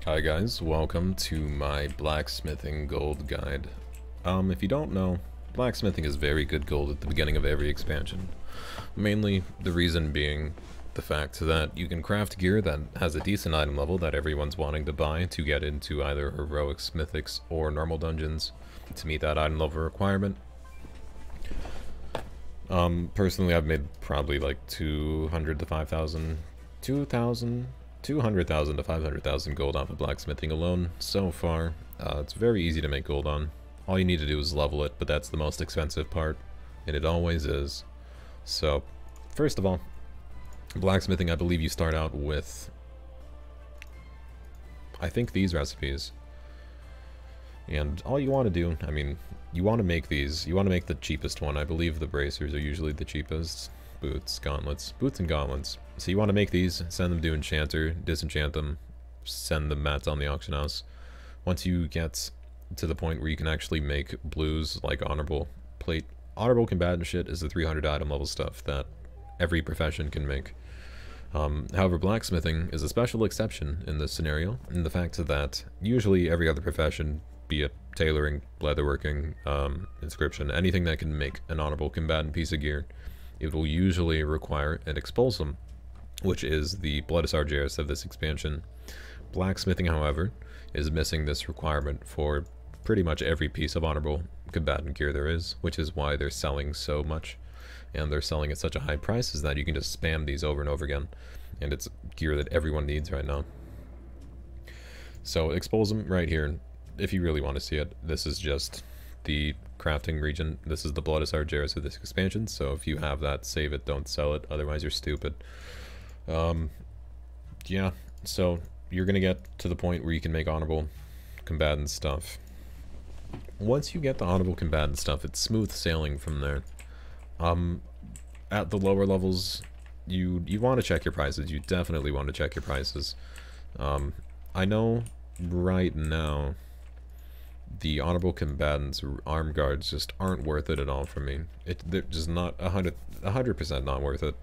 Hi guys, welcome to my blacksmithing gold guide. If you don't know, blacksmithing is very good gold at the beginning of every expansion. Mainly the reason being the fact that you can craft gear that has a decent item level that everyone's wanting to buy to get into either heroics, mythics, or normal dungeons to meet that item level requirement. Personally I've made probably like 200 to 5,000, 200,000 to 500,000 gold off of blacksmithing alone so far. It's very easy to make gold on. All you need to do is level it, but that's the most expensive part, and it always is. So, first of all, blacksmithing, I believe you start out with, I think, these recipes. And all you want to do, I mean, you want to make these. You want to make the cheapest one. I believe the bracers are usually the cheapest. Boots, gauntlets. Boots and gauntlets. So you want to make these, send them to enchanter, disenchant them, send the mats on the auction house. Once you get to the point where you can actually make blues like honorable plate. Honorable combatant shit is the 300 item level stuff that every profession can make. However, blacksmithing is a special exception in this scenario, in the fact that usually every other profession, be it tailoring, leatherworking, inscription, anything that can make an honorable combatant piece of gear, it will usually require an expulsum, which is the Bloodus Argerus of this expansion. Blacksmithing, however, is missing this requirement for pretty much every piece of honorable combatant gear there is, which is why they're selling so much, and they're selling at such a high price is that you can just spam these over and over again, and it's gear that everyone needs right now. So expulsum right here, if you really want to see it, this is just the crafting region. This is the Bloodus Argerus of this expansion, so if you have that, save it, don't sell it, otherwise you're stupid. Yeah, so you're gonna get to the point where you can make honorable combatant stuff. Once you get the honorable combatant stuff, it's smooth sailing from there. At the lower levels, you want to check your prices. You definitely want to check your prices. I know right now the honorable combatants arm guards just aren't worth it at all for me. They're just not 100% not worth it.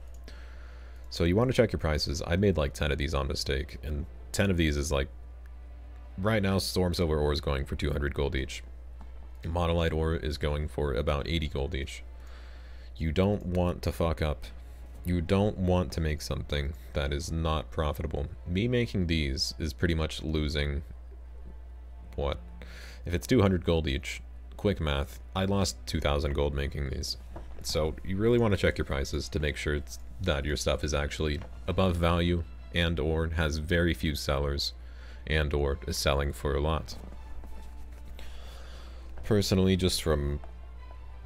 So you want to check your prices. I made like 10 of these on mistake, and 10 of these is like, right now Storm Silver ore is going for 200 gold each. Monolite ore is going for about 80 gold each. You don't want to fuck up. You don't want to make something that is not profitable. Me making these is pretty much losing, what? If it's 200 gold each, quick math, I lost 2,000 gold making these. So you really want to check your prices to make sure that your stuff is actually above value and or has very few sellers and or is selling for a lot. Personally, just from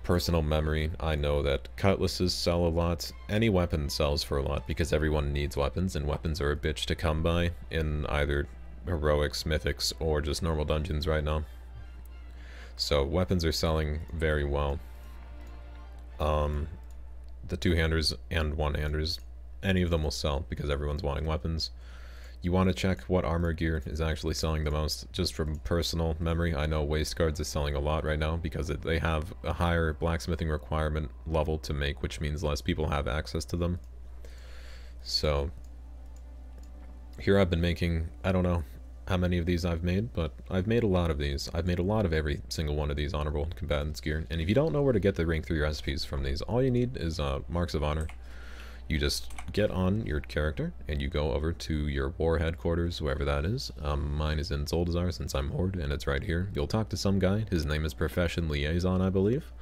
personal memory, I know that cutlasses sell a lot. Any weapon sells for a lot because everyone needs weapons, and weapons are a bitch to come by in either heroics, mythics, or just normal dungeons right now. So weapons are selling very well. The two-handers and one-handers, any of them will sell because everyone's wanting weapons. You want to check what armor gear is actually selling the most. Just from personal memory, I know waist guards is selling a lot right now because they have a higher blacksmithing requirement level to make, which means less people have access to them. So here I've been making, I don't know how many of these I've made, but I've made a lot of these. I've made a lot of every single one of these honorable combatants gear. And if you don't know where to get the rank 3 recipes from these, all you need is marks of honor. You just get on your character and you go over to your war headquarters, wherever that is. Mine is in Zoldazar since I'm Horde, and it's right here. You'll talk to some guy. His name is Profession Liaison, I believe.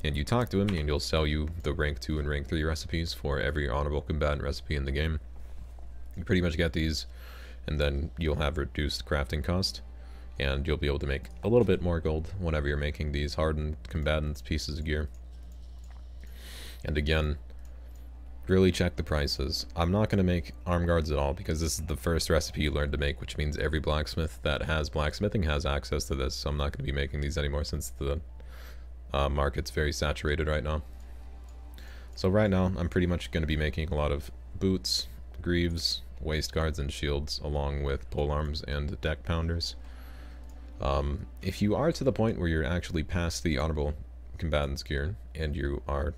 And you talk to him and he'll sell you the rank 2 and rank 3 recipes for every honorable combatant recipe in the game. You pretty much get these, and then you'll have reduced crafting cost, and you'll be able to make a little bit more gold whenever you're making these hardened combatants pieces of gear. And again, really check the prices. I'm not going to make arm guards at all because this is the first recipe you learn to make, which means every blacksmith that has blacksmithing has access to this, so I'm not going to be making these anymore since the market's very saturated right now. So right now, I'm pretty much going to be making a lot of boots, greaves, waist guards, and shields, along with polearms and deck pounders. If you are to the point where you're actually past the honorable combatants gear and you are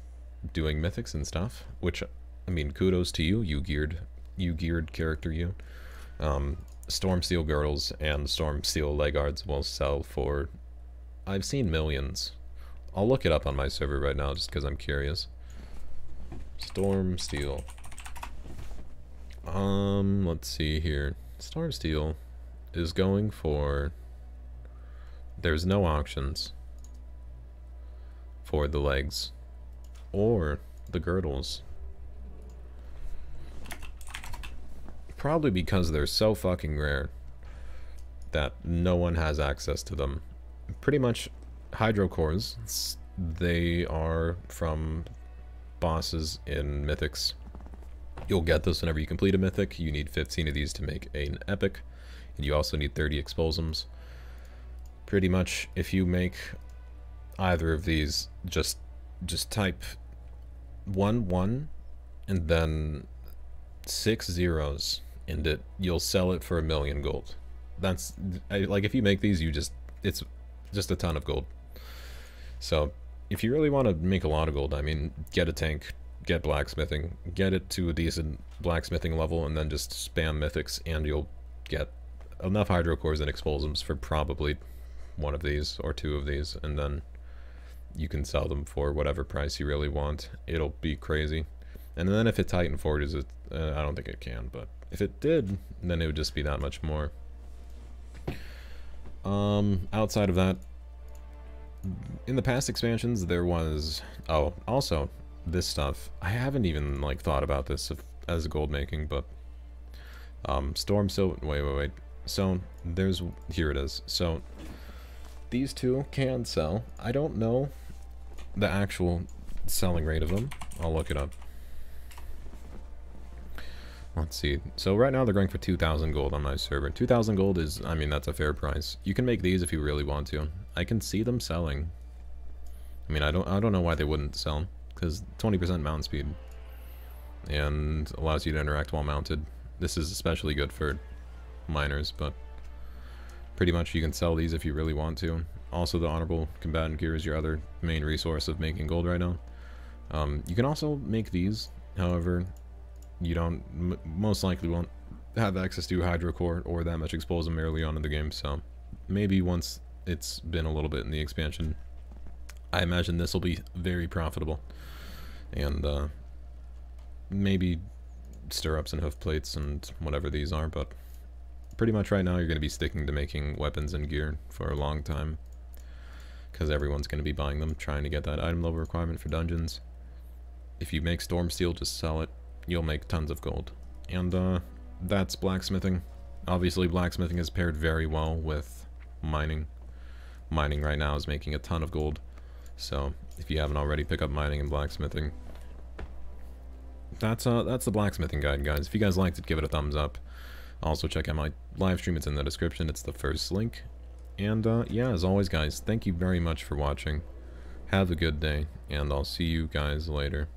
doing mythics and stuff, which, I mean, kudos to you, you geared character you. storm steel girdles and storm steel leg guards will sell for, I've seen millions. I'll look it up on my server right now just because I'm curious. Storm steel. Let's see here. Storm steel is going for, there's no auctions for the legs or the girdles. Probably because they're so fucking rare that no one has access to them. Pretty much hydro cores, they are from bosses in mythics. You'll get this whenever you complete a mythic. You need 15 of these to make an epic, and you also need 30 explosives. Pretty much, if you make either of these, just type 1 1 and then 6 zeros in it. You'll sell it for 1,000,000 gold. That's like, if you make these, it's just a ton of gold. So if you really want to make a lot of gold, I mean, get a tank, get blacksmithing, get it to a decent blacksmithing level, and then just spam mythics, and you'll get enough hydro cores and explosives for probably one of these or two of these, and then you can sell them for whatever price you really want. It'll be crazy. And then if it Titan forges it, I don't think it can, but if it did, then it would just be that much more. Outside of that, in the past expansions, there was, oh, also, this stuff, I haven't even, like, thought about this as gold making, but, storm, so, wait, so, here it is, so, these two can sell. I don't know the actual selling rate of them. I'll look it up. Let's see. So right now they're going for 2,000 gold on my server. 2,000 gold is, I mean, that's a fair price. You can make these if you really want to. I can see them selling. I mean, I don't know why they wouldn't sell, because 20% mount speed and allows you to interact while mounted. This is especially good for miners, but pretty much you can sell these if you really want to. Also, the honorable combatant gear is your other main resource of making gold right now. You can also make these, however, you don't, most likely won't have access to hydro core or that much explosive early on in the game, so maybe once it's been a little bit in the expansion, I imagine this will be very profitable. And maybe stirrups and hoof plates and whatever these are, but pretty much right now you're going to be sticking to making weapons and gear for a long time, because everyone's going to be buying them, trying to get that item level requirement for dungeons. If you make storm steel, just sell it. You'll make tons of gold. And that's blacksmithing. Obviously, blacksmithing is paired very well with mining. Mining right now is making a ton of gold. So if you haven't already, pick up mining and blacksmithing. That's the blacksmithing guide, guys. If you guys liked it, give it a thumbs up. Also, check out my live stream. It's in the description. It's the first link. And yeah, as always, guys, thank you very much for watching. Have a good day, and I'll see you guys later.